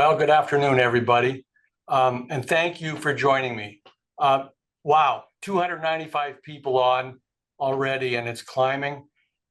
Well, good afternoon, everybody. And thank you for joining me. Wow, 295 people on already, and it's climbing.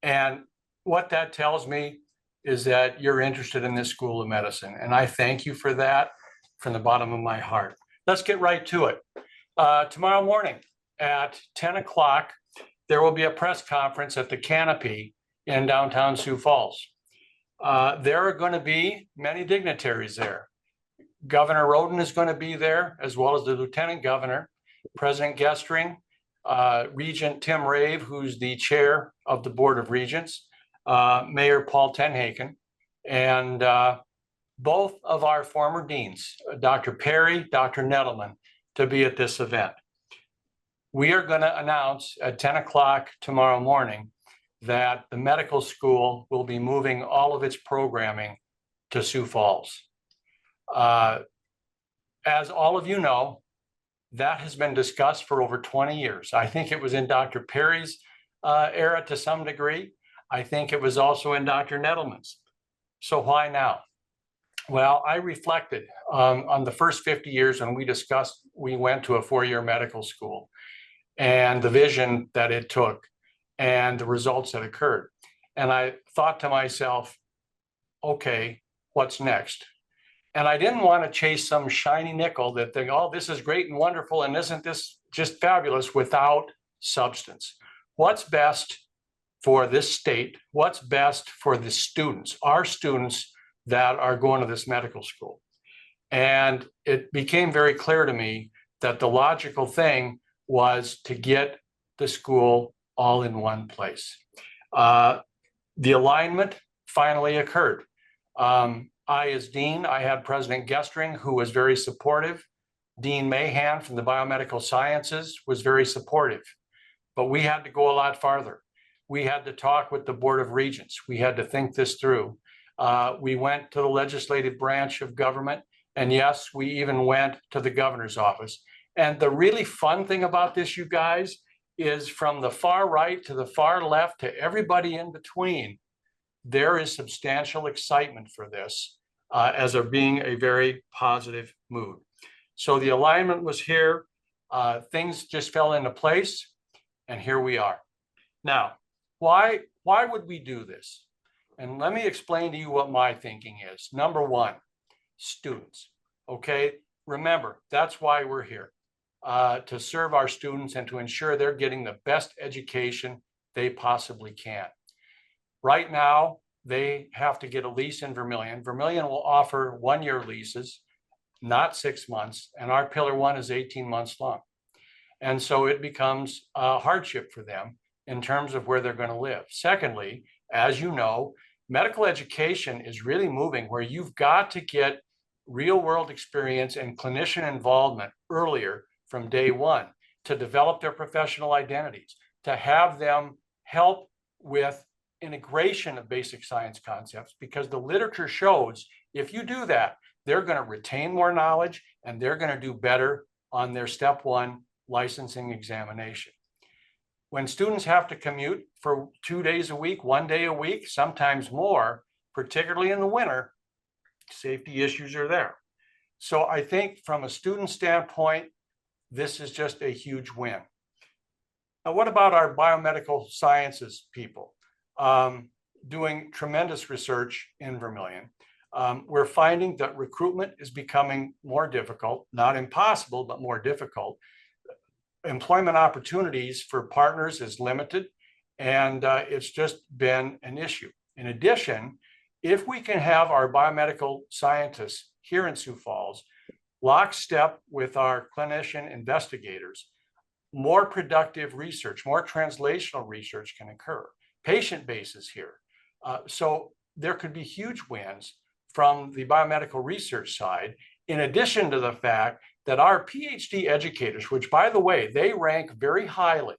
And what that tells me is that you're interested in this School of Medicine. And I thank you for that from the bottom of my heart. Let's get right to it. Tomorrow morning at 10 o'clock, there will be a press conference at the Canopy in downtown Sioux Falls. There are going to be many dignitaries there. Governor Roden is going to be there, as well as the Lieutenant Governor, President Gestring, Regent Tim Rave, who's the chair of the Board of Regents, Mayor Paul Tenhaken, and both of our former deans, Dr. Perry, Dr. Nettleman, to be at this event. We are going to announce at 10 o'clock tomorrow morning that the medical school will be moving all of its programming to Sioux Falls. As all of you know, that has been discussed for over 20 years. I think it was in Dr. Perry's era to some degree. I think it was also in Dr. Nettleman's. So why now? Well, I reflected on the first 50 years when we went to a four-year medical school and the vision that it took and the results that occurred. And I thought to myself, okay, what's next? And I didn't want to chase some shiny nickel that think, oh, this is great and wonderful, and isn't this just fabulous, without substance. What's best for this state? What's best for the students, our students that are going to this medical school? And it became very clear to me that the logical thing was to get the school all in one place. The alignment finally occurred. I, as dean, I had President Gestring, who was very supportive. Dean Mahan from the biomedical sciences was very supportive. But we had to go a lot farther. We had to talk with the Board of Regents. We had to think this through. We went to the legislative branch of government. And yes, we even went to the governor's office. And the really fun thing about this, you guys, is from the far right to the far left to everybody in between, there is substantial excitement for this as of being a very positive mood. So the alignment was here. Things just fell into place, and here we are. Now, why would we do this? And let me explain to you what my thinking is. Number one, students, okay? Remember, that's why we're here, to serve our students and to ensure they're getting the best education they possibly can. Right now, they have to get a lease in Vermilion. Vermilion will offer one-year leases, not 6 months, and our Pillar 1 is 18 months long. And so it becomes a hardship for them in terms of where they're going to live. Secondly, as you know, medical education is really moving where you've got to get real-world experience and clinician involvement earlier from day one to develop their professional identities, to have them help with integration of basic science concepts, because the literature shows if you do that, they're going to retain more knowledge and they're going to do better on their step one licensing examination. When students have to commute for 2 days a week, 1 day a week, sometimes more, particularly in the winter, safety issues are there. So I think from a student standpoint, this is just a huge win. Now, what about our biomedical sciences people? Doing tremendous research in Vermilion. We're finding that recruitment is becoming more difficult, not impossible, but more difficult. Employment opportunities for partners is limited, and it's just been an issue. In addition, if we can have our biomedical scientists here in Sioux Falls lockstep with our clinician investigators, more productive research, more translational research can occur. Patient bases here. So there could be huge wins from the biomedical research side, in addition to the fact that our PhD educators, which by the way, they rank very highly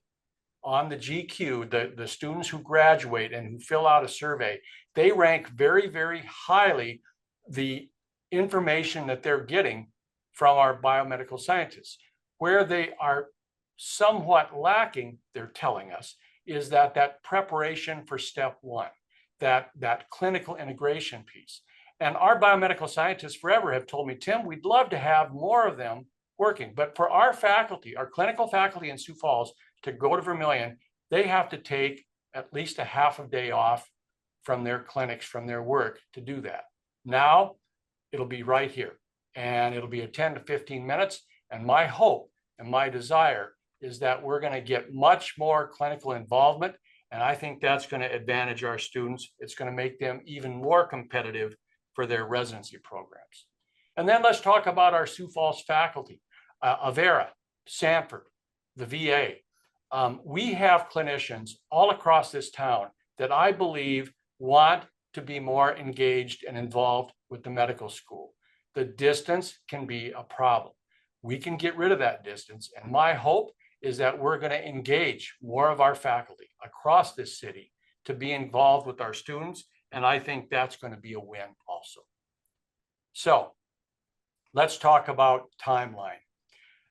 on the GQ, the students who graduate and who fill out a survey, they rank very, very highly the information that they're getting from our biomedical scientists. Where they are somewhat lacking, they're telling us, is that preparation for step one, that clinical integration piece. And our biomedical scientists forever have told me, Tim, we'd love to have more of them working. But for our faculty, our clinical faculty in Sioux Falls to go to Vermilion, they have to take at least a half a day off from their clinics, from their work to do that. Now it'll be right here, and it'll be a 10 to 15 minutes. And my hope and my desire is that we're going to get much more clinical involvement. And I think that's going to advantage our students. It's going to make them even more competitive for their residency programs. And then let's talk about our Sioux Falls faculty, Avera, Sanford, the VA. We have clinicians all across this town that I believe want to be more engaged and involved with the medical school. The distance can be a problem. We can get rid of that distance. And my hope is that we're going to engage more of our faculty across this city to be involved with our students. And I think that's going to be a win also. So let's talk about timeline.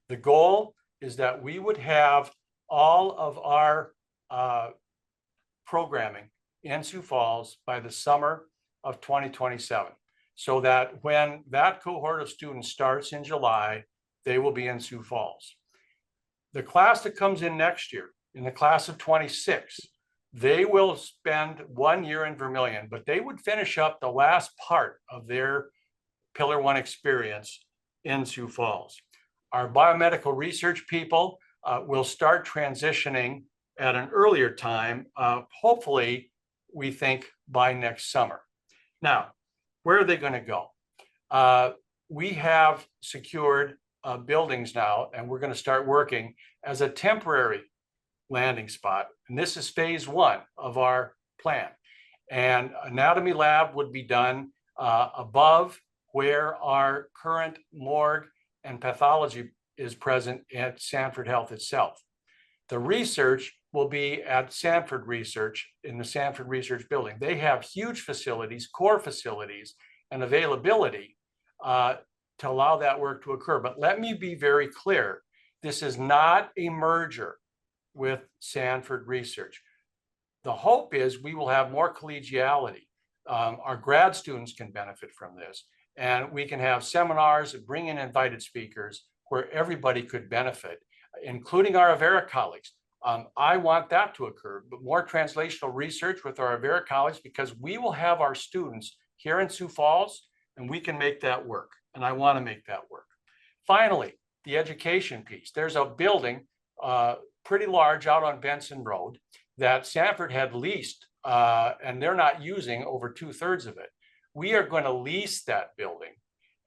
The goal is that we would have all of our programming in Sioux Falls by the summer of 2027, so that when that cohort of students starts in July, they will be in Sioux Falls. The class that comes in next year, in the class of 26, they will spend 1 year in Vermilion, but they would finish up the last part of their Pillar 1 experience in Sioux Falls. Our biomedical research people will start transitioning at an earlier time, hopefully, we think by next summer. Now, where are they going to go? We have secured buildings now, and we're going to start working as a temporary landing spot. And this is phase 1 of our plan. And anatomy lab would be done above where our current morgue and pathology is present at Sanford Health itself. The research will be at Sanford Research, in the Sanford Research Building. They have huge facilities, core facilities, and availability to allow that work to occur. But let me be very clear, this is not a merger with Sanford Research. The hope is we will have more collegiality. Our grad students can benefit from this, and we can have seminars, bring in invited speakers where everybody could benefit, including our Avera colleagues. I want that to occur, but more translational research with our Avera colleagues, because we will have our students here in Sioux Falls, and we can make that work. And I want to make that work. Finally, the education piece. There's a building pretty large out on Benson Road that Sanford had leased, and they're not using over 2/3 of it. We are going to lease that building,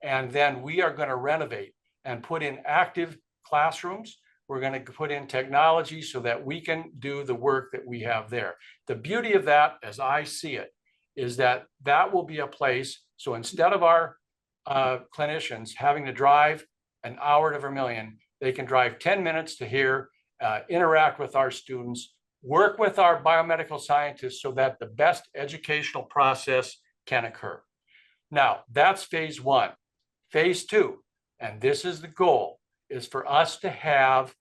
and then we are going to renovate and put in active classrooms. We're going to put in technology so that we can do the work that we have there. The beauty of that, as I see it, is that that will be a place. So instead of our clinicians having to drive an hour to Vermilion, they can drive 10 minutes to here, interact with our students, work with our biomedical scientists so that the best educational process can occur. Now, that's phase 1. Phase 2, and this is the goal, is for us to have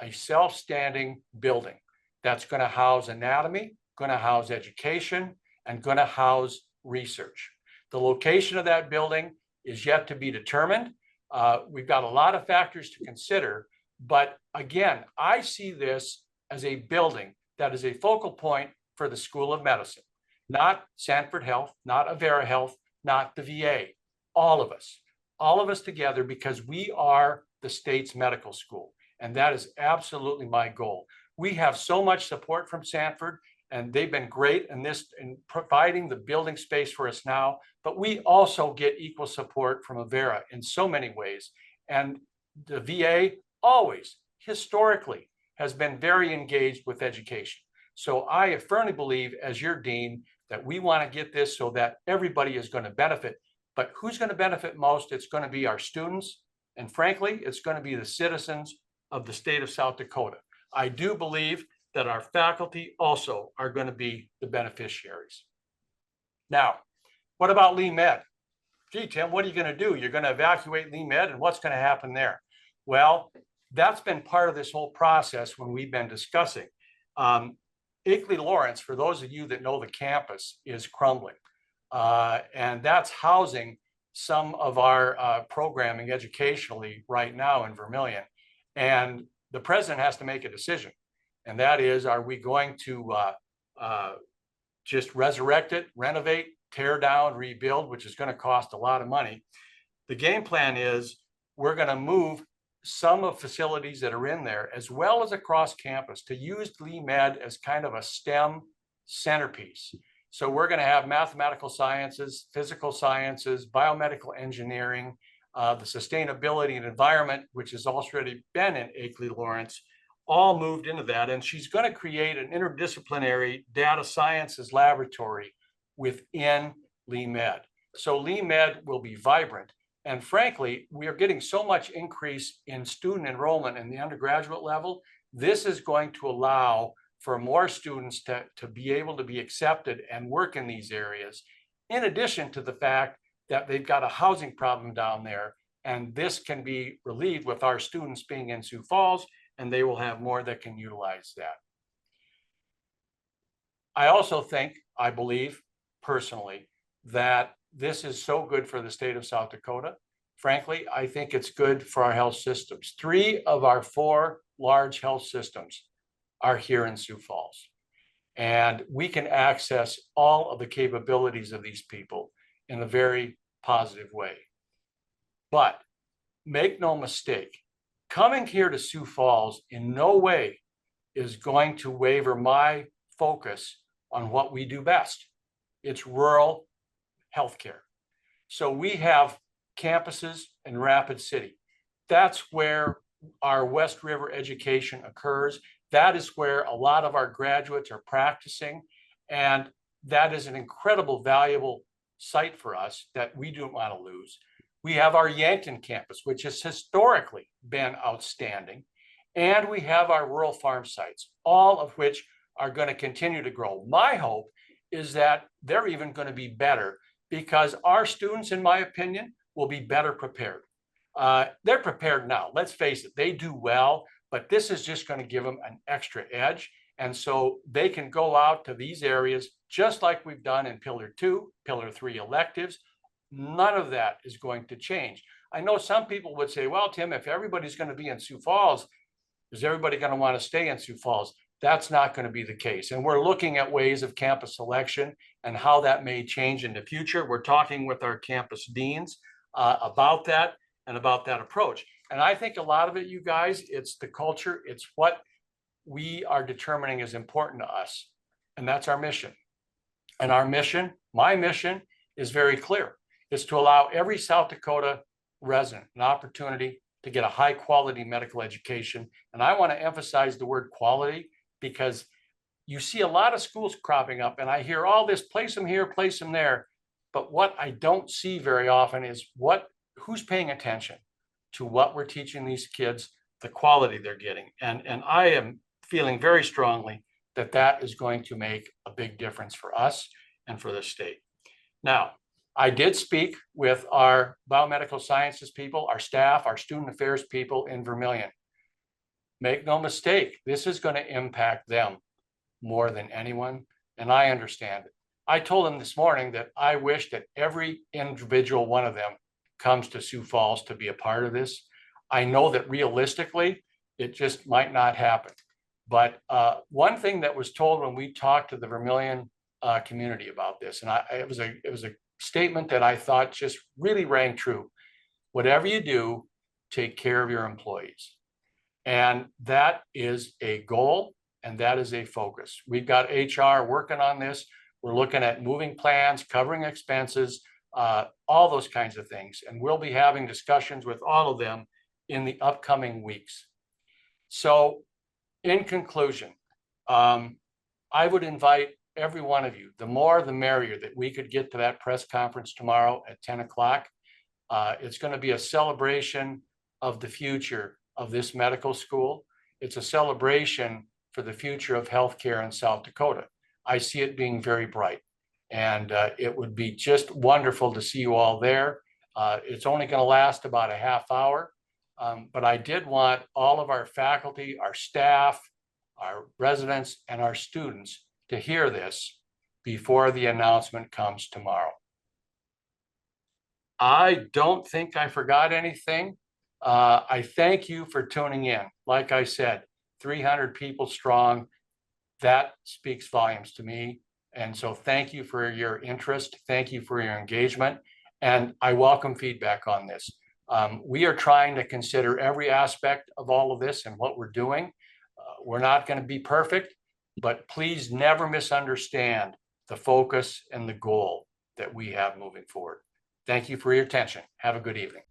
a self-standing building that's going to house anatomy, going to house education, and going to house research. The location of that building is yet to be determined. We've got a lot of factors to consider, but again, I see this as a building that is a focal point for the School of Medicine, not Sanford Health, not Avera Health, not the VA, all of us together, because we are the state's medical school. And that is absolutely my goal. We have so much support from Sanford, and they've been great in providing the building space for us now, but we also get equal support from Avera in so many ways. And the VA always, historically, has been very engaged with education. So I firmly believe, as your dean, that we want to get this so that everybody is going to benefit. But who's going to benefit most? It's going to be our students. And frankly, it's going to be the citizens of the state of South Dakota. I do believe that our faculty also are going to be the beneficiaries. Now, what about Lee Med? Gee, Tim, what are you going to do? You're going to evacuate Lee Med, and what's going to happen there? Well, that's been part of this whole process when we've been discussing. Akeley Lawrence, for those of you that know the campus, is crumbling. And that's housing some of our programming educationally right now in Vermilion. And the president has to make a decision. And that is, are we going to just resurrect it, renovate, tear down, rebuild, which is going to cost a lot of money? The game plan is we're going to move some of facilities that are in there, as well as across campus, to use Lee Med as kind of a STEM centerpiece. So we're going to have mathematical sciences, physical sciences, biomedical engineering, the sustainability and environment, which has already been in Akeley Lawrence, all moved into that. And she's going to create an interdisciplinary data sciences laboratory within Lee Med. So Lee Med will be vibrant. And frankly, we are getting so much increase in student enrollment in the undergraduate level. This is going to allow for more students to be able to be accepted and work in these areas, in addition to the fact that they've got a housing problem down there. And this can be relieved with our students being in Sioux Falls, and they will have more that can utilize that. I also think, I believe personally, that this is so good for the state of South Dakota. Frankly, I think it's good for our health systems. 3 of our 4 large health systems are here in Sioux Falls. And we can access all of the capabilities of these people in a very positive way. But make no mistake, coming here to Sioux Falls in no way is going to waver my focus on what we do best. It's rural healthcare. So we have campuses in Rapid City. That's where our West River education occurs. That is where a lot of our graduates are practicing. And that is an incredible, valuable site for us that we don't want to lose. We have our Yankton campus, which has historically been outstanding. And we have our rural farm sites, all of which are going to continue to grow. My hope is that they're even going to be better, because our students, in my opinion, will be better prepared. They're prepared now. Let's face it, they do well, but this is just going to give them an extra edge. And so they can go out to these areas just like we've done in Pillar 2, Pillar 3 electives. None of that is going to change. I know some people would say, well, Tim, if everybody's going to be in Sioux Falls, is everybody going to want to stay in Sioux Falls? That's not going to be the case. And we're looking at ways of campus selection and how that may change in the future. We're talking with our campus deans about that and about that approach. And I think a lot of it, you guys, it's the culture. It's what we are determining is important to us. And that's our mission. And our mission, my mission, is very clear. It's to allow every South Dakota resident an opportunity to get a high quality medical education. And I want to emphasize the word quality, because you see a lot of schools cropping up and I hear all this, place them here, place them there. But what I don't see very often is who's paying attention to what we're teaching these kids, the quality they're getting. And I am feeling very strongly that that is going to make a big difference for us and for the state. Now, I did speak with our biomedical sciences people, our staff, our student affairs people in Vermilion. Make no mistake, this is going to impact them more than anyone, and I understand it. I told them this morning that I wish that every individual one of them comes to Sioux Falls to be a part of this. I know that realistically, it just might not happen. But one thing that was told when we talked to the Vermilion community about this, and it was a statement that I thought just really rang true. Whatever you do, take care of your employees. And that is a goal, and that is a focus. We've got HR working on this. We're looking at moving plans, covering expenses, all those kinds of things. And we'll be having discussions with all of them in the upcoming weeks. So in conclusion, I would invite every one of you, the more the merrier, that we could get to that press conference tomorrow at 10 o'clock. It's going to be a celebration of the future of this medical school. It's a celebration for the future of healthcare in South Dakota. I see it being very bright, and it would be just wonderful to see you all there. It's only going to last about a half hour, but I did want all of our faculty, our staff, our residents, and our students to hear this before the announcement comes tomorrow. I don't think I forgot anything. I thank you for tuning in. Like I said, 300 people strong. That speaks volumes to me. And so thank you for your interest. Thank you for your engagement. And I welcome feedback on this. We are trying to consider every aspect of all of this and what we're doing. We're not going to be perfect, but please never misunderstand the focus and the goal that we have moving forward. Thank you for your attention. Have a good evening.